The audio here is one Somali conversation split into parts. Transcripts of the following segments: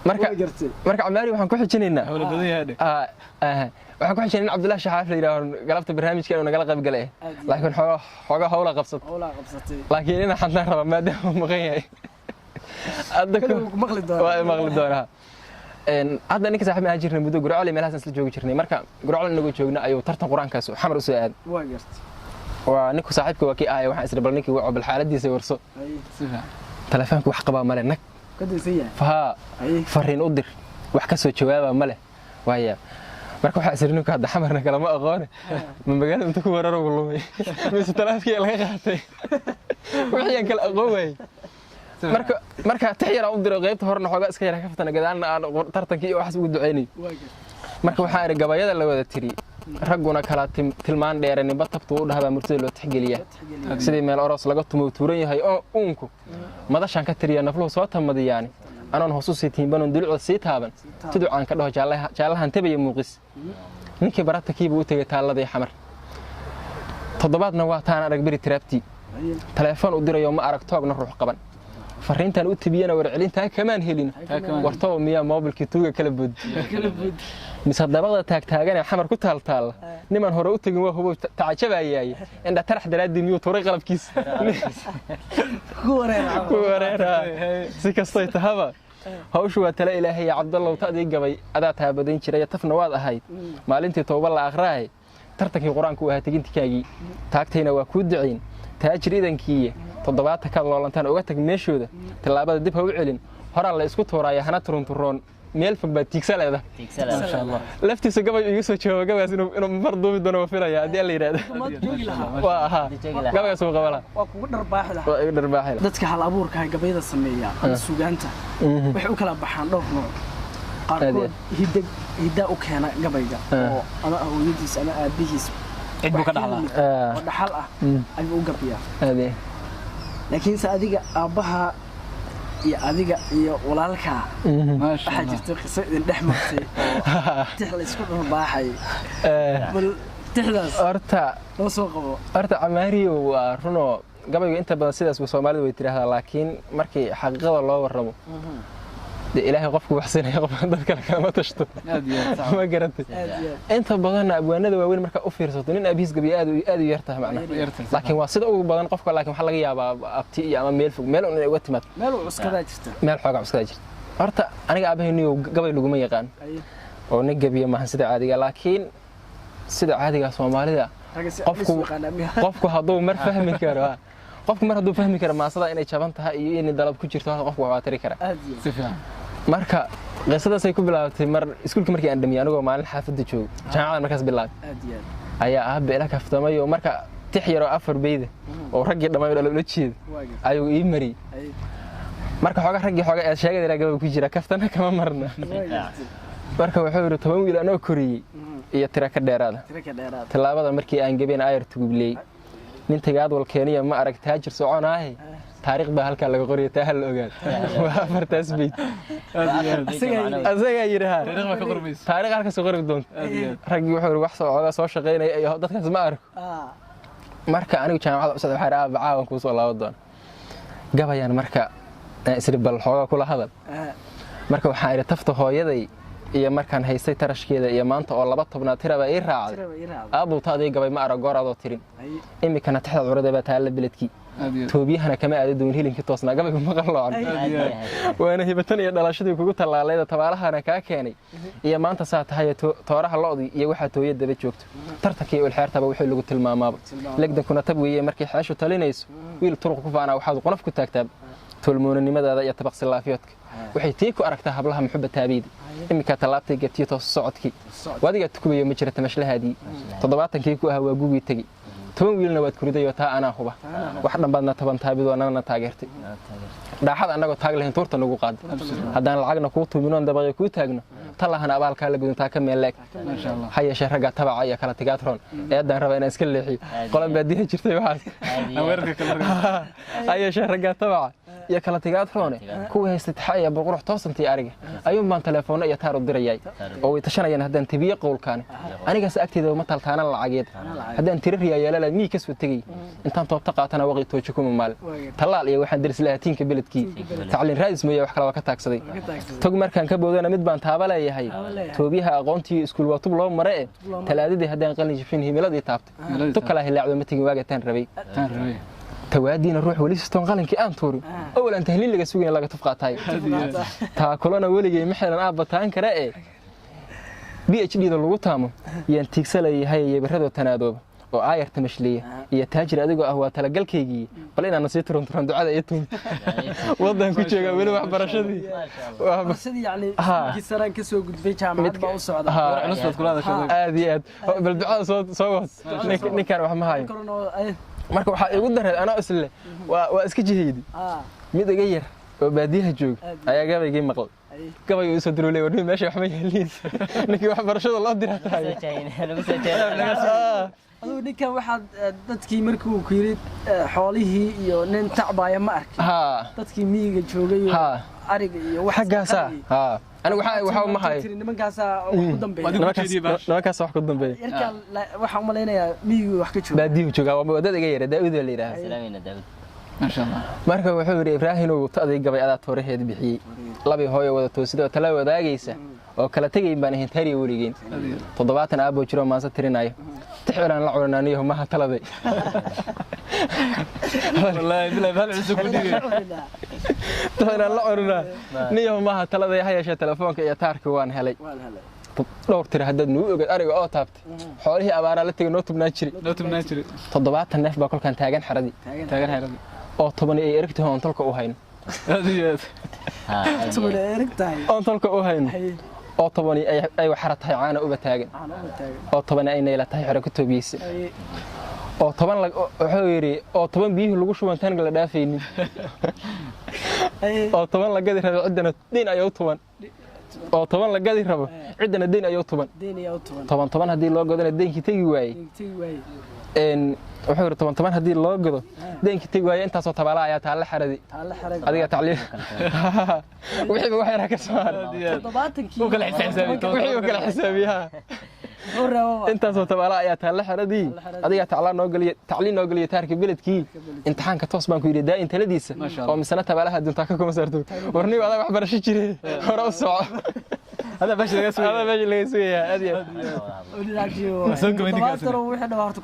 marka Camaari waxaan ku xijinaynaa hawlo badan yahay waxaan ku xijinaynaa Cabdullaahi Shaxaaf la yiraahdo galabta barnaamijka inuu nagala qayb galay laakiin xogaa hawla qabsatay laakiin ina xadna raba maadaama maqan yahay adku maqli doonaa hadda ninka saaxiib aan jirnay muddo Gurcole meelahaas isla joogi jirnay marka Gurcole inagu joogna ayuu tartan quraankaas xamar u soo aad waa ninku saaxiibka waa kii ahay waxaan isla bal ninkii waa bal xaaladiisa warso telefoonku wax qabaa male nag fariin u dir wax ka soo jawaaba male waaya marka waxa isrinka hadda xamarna kala ma aqoon ma magaalada inta ku wararo lumay mise talaafkii laga qaatay wixii kala aqoon way marka tixyar u diro qaybta horna xogaa iska yara ka fatana gadaalna aan tartankii wax ugu duceynay marka waxa ay gabayada la wada tiri raguna kala tilmaan dheeranimba tabtu u dhahabaa murtida loo tixgeliya sidii meel oros laga tumo tuuran yahay oo uunku madashan ka tiriya nafluhu soo tamadiyaan أنا هوسوسي تيمبان دلعو سيتابن تدعو عن كده جالها انتبه موقس نيكي برات كيبو وتجي تالله حمر تضبطنا وقتنا ركبري ترابتي تلفون ودير يوم أرك توق نروح قبل فرينتان وتبينا ورعلينتها كمان هلين ورطوا مياه موبل كتوجا كلبود مصدبات تاجنا حمر كنت هالطال نمان هو تجي وهو تعجب أياي عند ترح دراد ميو طريق قلب كيس كوريرا سكستيت هذا هوشوا تلا إلهي عبد الله وتأدي جبي أداتها بدين شرية طفنا واضح هاي مالنتي توب الله أخراي ترتكي قرآن كوها تجين تكاجي تاكتينا وكود عين تاجر إذا كيه تضبعت كذا لانتان وقتك مشوا تلعب دبها وعلن هرا الله يسكت ورايا هنا ترون ميل فبا تيكسل هذا ما شاء الله لفتي سجبا يوسف شو جبا إنه مرضو بدنا وفينا يا دي اللي يراد واه جبا يسوق قبلها وقدر باحلة وقدر باحلة دتك على أبورك هاي قبيلة السمية السوق أنت وحوك لا بحان دوف نوع قاركود هدا وكهنا قبيلة أنا أوليديس أنا أبيهيس عدبو كدحلا ودحلا أبي أقبيا هذه لكن سأديك أبها يا أديك يا ولالك ما شاء الله حاجة قصة دحمتي تحلى سكون باحي تحلى أرتا وسوقه أرتا عماري ورنو قبل أنت بسيدس بسومالي ويتريها لكن مركي حقيقة الله ورمو إلهي قفك وحسين يقف ذلك الكلام تشتو ما قرنت أنت بدنا أبوانا ذا وين مركا أوفير صوتين أبيس قبي آدو يرتاه معنا لكن واصل أو بدنا قفك لكن حلا جيا أبتي يا ميل فوق ميل أنا وقت ميل عسكري جست ميل حاجة عسكري جست أرتا أنا أبيه إنه قبل لقوم يقان أو نجبيه ما هنسد عادي لكن سد عادي كسومالي ذا قفك هذو مر فهم كرا قفك مر هذو فهم كرا ما صدق إني شبنتها إني ضرب كتير تها قفك وعاتري كرا marka qeysadaas ay ku bilaabtay mar iskuulka markii aan dhamiyay anigoo maalin xaafadda joog jaamacada markaas bilaabay ayaa aabbe ila kaftamay oo marka tix yar oo afar beeyda oo raggii dhamay la jeed ayuu ii mari marka raggii ee sheegay gabadha ku jira kaftana kama marna marka wuxuu yiri 10 wiil anoo koriyay iyo tira ka dheeraada talaabada markii aan gabeen ayar tugubley nin tagaad wal Kenya ma arag taajir soconaahay taariikh baa halka laga qoriyo taa la ogaad waa fartaas beed asaga yiraahdo taariikh ma ka qormayso taariikh halka soo qorib doonto ragii wuxuu wax soo shaqeynay ay dadkaas ma arko marka anigu jaamacada usoo waxay raacaan ku soo laabo doon gabayaan marka isri bal xooga kula hadal marka waxa ay tafta hooyaday iyo markaan haystay tarashkeeda iyo maanta oo 12 tiraba ii raacay aabuu taadii gabay ma arag goorado tirin imikana taxda curada baa taala biladkii toobiyahana kama aad doon hilinkii toosna gabaygu ma qalloocon waana hibatan iyo dhalashadii kugu talaalayda tabaalahana ka keenay iyo maanta saa tahay tooraha loodi iyo waxa tooyada daba joogto tartankii ul xeertaba wixii lagu tilmaamaaba legdan kuna tab weeye markii xaashu talinayso wiil turuq ku faana waxaad qonaf ku taagtaa tolmoonimadaada iyo tabaqsi laafiyadka waxay tii ku aragtaa hablaha muxubba taabiid imika talaabtay gabtiyo toos socodkii wadiga tukubayo ma jirta mashlahaadii 70kii ku ahaa waa guugi tagi 10 wiilna waad kuridayo taa ana huba wax dhanbaadna 10 taabid oo anana taageertay dhaaxad anagoo taag lahayn tuurta nagu qaad hadaan lacagna ku tuuminoon dabaqay ku taagno talahana abaalka la guduntaa ka meel leeg ma sha Allah hayesha raga tabaca iyo kala tigaad roon eedan raba inaan iska leexiyo qolan baadiye jirtay waxaas aweerka kala hayesha raga tabaca iyo kala tigaad roone kuwa haysta taxa iyo boqorux toosantii ariga ayuun baan telefoon iyo taar u dirayay oo way tashanayaan haddaan tibiye qowlkaan anigaas agteeda ma taltaana lacageed haddaan tirariya yeelala mii ka soo tagay intaan toobta qaatana waqti tooji kuma maal talaal iyo waxaan diris lahaatiinka beledkii tacliin raadis mooyay wax kala waa ka taagsaday tog markaan ka boodana mid baan taaba leeyahay toobiyaha aqoontii iskuul waa tub loo maray talaadadii haddaan qalin jifin himiladii taabtay tog kala hilaacdo ma tagin waaga taan rabay توادينا نروح وليس تنقلن كي أنتوري أولا تهليل لك سوين لك تفقع تاي تاكلنا ولي محلا أبا تانك رأي PhD ذا لغو تامو ينتيك سلي هاي يبردو تنادوب وآير تمشلية يتاجر أدقو أهوى تلقل كيجي بلين أنا سيت رون دعاء يتون وضعن كوشيغا ويلو وحبر شدي برشدي يعني كسران كسو قد في جامعة باو السعودة نصبت كل هذا شيء آدي بالدعاء صوت نكار وحما هاي marka waxa igu daray ana isle waa iska jiheeydi mid iga yar oo baadiyaha joog ayaa gabaygii maqal gabaygu soo diroolay wadin meesha wax ma yeelin ninkii wax barashada loo diratay aduu ninkan waxaad dadkii markuu ku yiri xoolihii iyo nin tacbaaya ma arkin dadkii miyiga joogay ariga iyo wax xagaasa anigu waxa ma hayo nimankaas wax ku dambeeyay nimankaas wax ku dambeeyay yarkaan waxa u maleynayaa miyiga wax ka jooga baadiyaha jooga waa wadada iga yar Daawud la yiraahdo salaamina Daawud ma sha Allah marka wuxuu yiri Ibraahin uu taday gabay adaa tooraheed bixiyay laba hooyo wada toosido tala wadaagaysa oo kala tagay baan ahayn tariyo waligiin 70 aabo jiro maanta tirinayo تحولان لا cunanayo ma taladay wallahi bilaa bal cusub ku dhigay تحولان لا cunana niyo ma taladay hayasha telefoonka iyo taarka waan helay dhowr tir hadad nuu ogad ariga oo taabtay xoolihii abaara la tagay noo tubnaan jiray 70 neef baa kolkan taagan xaradi oo 10 ay erigtay hoon tolka u hayn oo tolka u hayn oo 10 ay waxara tahay caana uba taagan oo 10 ay neela tahay xara ku toobiyay oo 10 wuxuu yiri oo 10 biyo lagu shubantaan la dhaafaynin oo 10 la gadi rabo cidana diin ayu 10 oo 10 la gadi rabo cidana diin ayu 10 hadii loo godana diinkii tagi waayay wuxuu yiri 10 hadii loo godo diinkii tagi waayay intaas oo tabaala ayaa taala xaradi adiga tacliin wixii wax yar ka soo 70kii kala xisaabiyaa intaas oo tabaala ayaa taala xaradi adiga tacliin noo galiyo taarka beledkii imtixaanka toos baan ku yiri daa intaladiisa oo misana tabaalaha dunta ka kuma saarto warni wada wax barasho jiray hore u soco هذا باش laga suuyaa aad iyo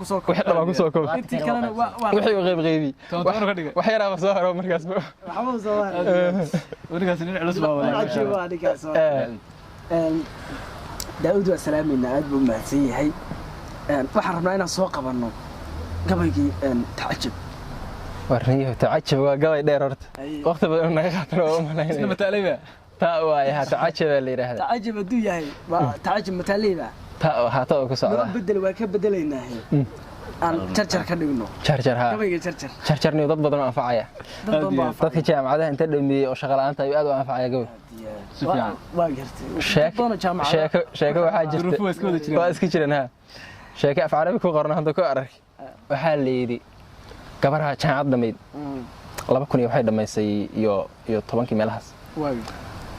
intii kalena wixii qayb qaybi wax yar ama soo haro markaas waxba soo haro warigaas nin culus baa walaal Daawud wa salaamina aad buu mahadsan yahay waxaan rabnaa inaan soo qabanno gabaygii tacajub warniyo tacajub waa gabay dheer horta waqti badan naga qaadan oo malaynay isma taaleyba تا واي تعجب اللي يراهد تعجب الدنيا هي تعجب متاليبه تا هاتا ku socda bedel waa ka bedelayna aan charger ka dhigno charger ha gabayga charger ni dad badan anfacaya dadka jaamacadaha inta dhameeyay oo shaqo la'aanta ay aad u anfacaya gabay waa gartay sheeko waxa jirta waa iska jiraan ha sheeko af carabi ku qoran hada ku arag waxa leeydi gabaraha jaamacad dhameed 2000 waxay dhameysay iyo 10 meelahaas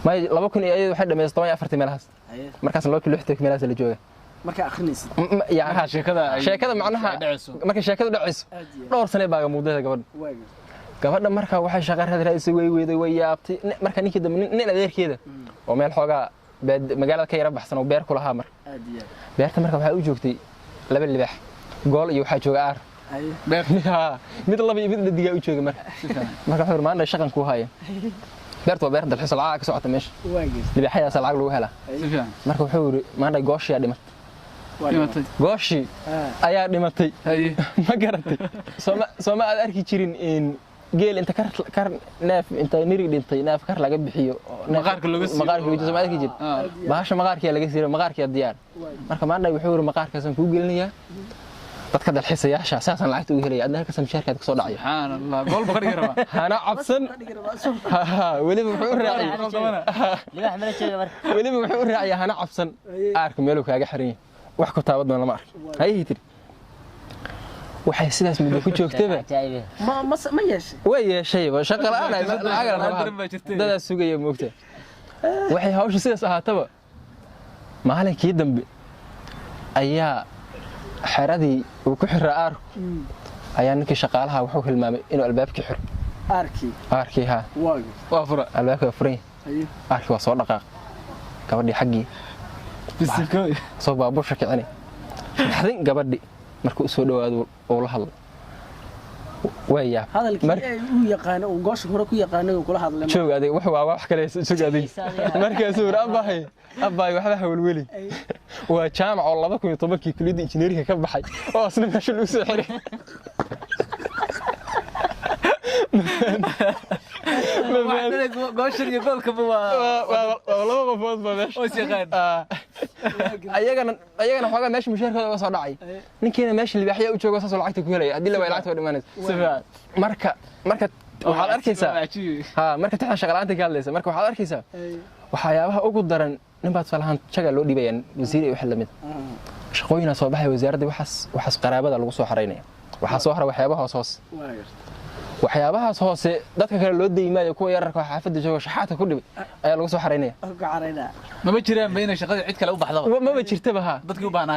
ما لما كنا أيضا واحد من يستوي أفرت ملهاس مركز لو كل واحد ملهاس اللي جوه مركز أخرنيس يعني شيء كذا معناها مركز شيء كذا دعس دور سنة باقي مودة قبل مركز واحد شغال هذا رئيس ويابتي مركز نيجي ده من غير كده وما الحاجة بعد مجال كي يربح سنة وبير كل هامر بيرت مركز واحد وجوكتي لبل اللي بح قال يوحد جوار بيرها مثل الله بيبدأ الدقيقة وجوك مركز حر ما عندنا شغل كوهاي beertu waa beer dalxiis lacag ka socota meesha libaxaya lacag lagu hela marka wuxuu yiri maanta gooshi ayaa dhimatay gooshi ayaa dhimatay ma garatay Soomaa aad arki jirin in geel inta kar neef inta niri dhintay neef kar laga bixiyo maqaarka laga siiyo Soomaa arki jir baasha maqaarka laga siiyo maqaarka diyaar marka maanta wuxuu yiri maqaarkaas ku gelinayaa dadka dalxiisayaasha saasan lacagta u helay adna halka samshaarka ka soo dhacay subhanallah gool baqar yaraba hana cabsan waliba wuxuu raacay libax mala jeega mar waliba wuxuu raacay hana cabsan aarka meel uu kaaga xiran wax ku taabad lama ark hay tir waxay sidaas muddo ku joogtaba ma yeeshay way yeeshayba shaqo la'aan ay dad sugaya moogta waxay hawsha sidaas ahaataba maalinkii dambe ayaa xeradii uu ku xiraa aarku ayaa ninkii shaqaalaha wuxuu hilmaamay inuu albaabkii xiro aarkii ha waa fura albaabka furay aarkii waa soo dhaqaaq gabadhii xaggii soo baabuusha kicinay maxdin gabadhii markuu u soo dhawaado oo la hadlo waya hadalkii uu yaqaan oo goosh hore ku yaqaan oo kula hadlay joog adeeg wax wax kale sug adeeg markaas uu abahay waxba hawlweli waa jaamac oo 2010 kulliyada injineerinka ka baxay oo asna meesha lagu soo xiray gooshir iyo goolka waa laba qofood ba meesha oo shaqaan ayagana xogaa meesha mushaarkooda uga soo dhacay ninkiina meesha libaaxya u joogo saas lacagta ku helaya hadii la way lacagta dhimanaysa marka waxaad arkaysaa marka taxan shaqalaanta ka hadlaysa marka waxaad arkaysaa waxyaabaha ugu daran nin baad falahan jaga loo dhibayaan wasiir iyo wax la mid shaqooyina soo baxay wasaaradda waxaas qaraabada lagu soo xareynaya waxa soo haray waxyaabahaas hoose dadka kale loo deeymayo kuwa yararka xaafadda jooga shaxaadka ku dhibay ayaa lagu soo xareynaya ma jiraan bayna shaqada cid kale u baxdaba ma jirtaba dadkii u baahnaa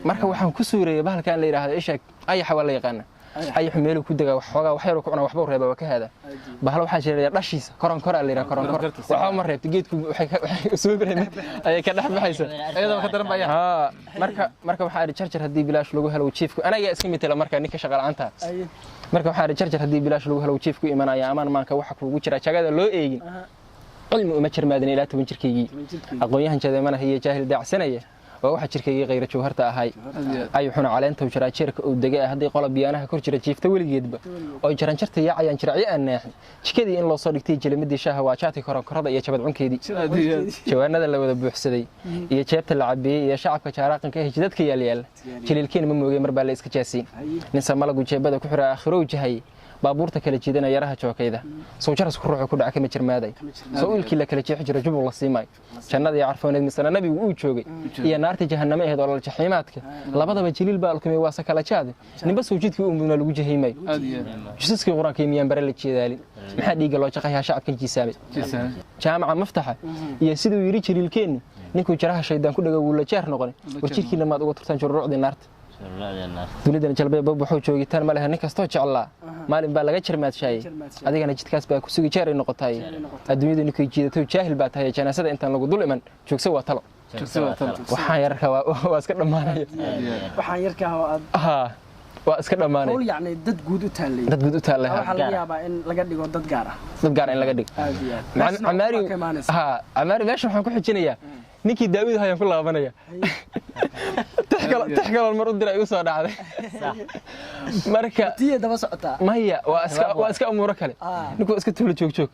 marka waxaan ku suureeyay bahalkan la yiraahdo isha ayax waa la yaqaan ayax meel ku daga waxoogaa wax yar ku cuna waxba reeba waa ka hada bahal waxa jiray dhashiisa koron la yiraahdo koron waxa ma reebtay geedku waxay soo bireeyay ay ka dhax baxaysa ayada ka daran baya marka waxa jarjar hadii bilaash lagu helo chiefku anaga iska mitela marka ninka shaqalaanta marka waxa jarjar hadii bilaash lagu helo chiefku imanaya amaan maanka waxa kuugu jira jagada loo eegin cilmi uma jirmaadin ilaa 10 jirkaygii aqoonyahan jadeemana iyo jaahil daacsanaya oo waxa jirkaygii qayr jawharta ahay ay xuna caleenta u jira jeerka oo degay hadii qolob biyaanaha kor jira jiifta waligeedba oo jaran jarta yaacayaan jiracii aan naaxin jikadii in loo soo dhigtay jilimadii shaaha waa jaati koronkorada iyo jabad cunkeedii jawaanada la wada buuxsaday iyo jeebta la cabiyay iyo shacabka jaaraqanka ee jidadka yaal jililkeen ma moogay mar baa la iska jaasiin nin samalagu jeebada ku xiraa aakhiro jahay baabuurta kala jeedana yaraha jookayda soo jaras ku ruuxu ku dhaca kama jirmaaday soo ilkii la kala jeexi jiray jubul la siimay jannada iyo carfooneed misana nabigu uu joogay iyo naarta jahannama ahayd oo la jaxiimaadka labadaba jiliil baa alkumay waa sakala jaad ninba soo jidkii uu mudna lagu jahiimay jisaskii quraanka miyaan bare la jeedaalin maxaa dhiiga loo jaqayaa shacabkan jiisaamay jaamaca maftaxa iyo sidoo yiri jiliilkeen ninku jaraha shaydaan ku dhaga wuu la jeer noqon warjirkiina maad uga turtaan juruucdii naarta dunidan jalbeeb wuxuu joogitaan ma laha nin kasto jeclaa maalin baa laga jirmaadshay adigana jidkaas baa ku sugi jeeray noqotay adduunyadu ninkay jiidato jaahil baa tahay janaasada intaan lagu dul iman joogso waa talo waxaan yarka waa iska dhamaanaya waxaan yarka waa iska dhamaanay oo yaani dad guud u taalay waxa laga yaabaa in laga dhigo dad gaar ah in laga dhigo amaari meesha waxaan ku xijinayaa ninkii daawid hayaan ku laabanaya تحكي المرة دي رأيه صار عادي مركا تيه ده بس أتا مايا واسك أمورك عليه نكو اسك تقول شوك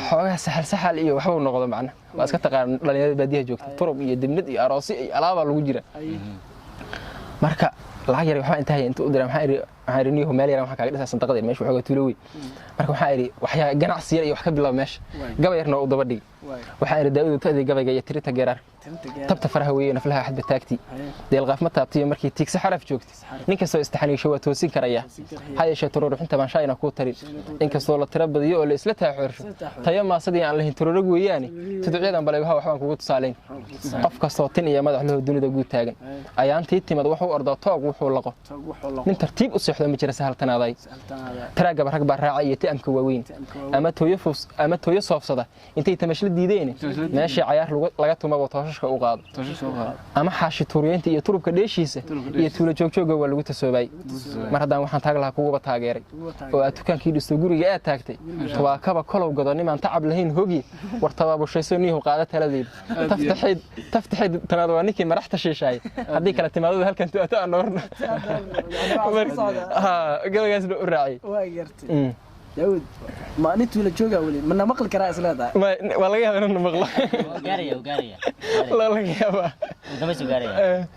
حوجه سحل إيه وحول نقطة معنا واسك تقارن لأن بديها جوك طرب يدمنت أراسي ألعاب الوجرة مركا العجرة وحنا انتهي أنت قدر محيرني هو مالي أنا حكى أساسا تقدر ماشي وحاجة تلوي مركا محيري وحيا جناح سير وحكي بالله ماشي قبل يرنا أوضة بدي وحيري داود تأذي قبل جاي تريتها جرار تبت فرهوية نفلها حد بتاكتي دي الغاف ما تابتي مركي تيك سحرف جوكتي نكسو استحني شو توسين كريا هاي شيء ترور انت ما شاينا كو تري انكسو لا تربد يو اللي اسلتها حرش تايا ما صدي aan lahayn turorog weeyani tadciidan balayga waxaan kugu tusaaleen qof kasto tin iyo madax loo dunida guud taagan ayaantii timad wuxuu ordo toog wuxuu laqo nin tartiib u sixdo ma jira sahaltanaaday taraaga rag baa raacay taamka waaweyn ama tooyo soofsada intay tamashla diideen meeshii cayaar laga tumabo toosha u qaado ama xaashi tuuriyeenta iyo turubka dheeshiisa iyo tuula joogjoog waa lagu tasoobay mar haddaan waxaan taag lahaa kuuba taageeray oo aad dukaankii dhisto guriga aad taagtay waa kaba kolow godonimaan tacab lahayn hogi war tabaabashayso niyo qaada taladeed taftaxid tanaad waa ninkii maraxta sheeshay haddii kala timaadada halkan tuata aan noorna gabagaas u raacay داود ما أنت ولا جوجا ولي من نمقل كرأس لا ده والله يا أنا نمقل وقارية لا لا يا با أنت مش وقارية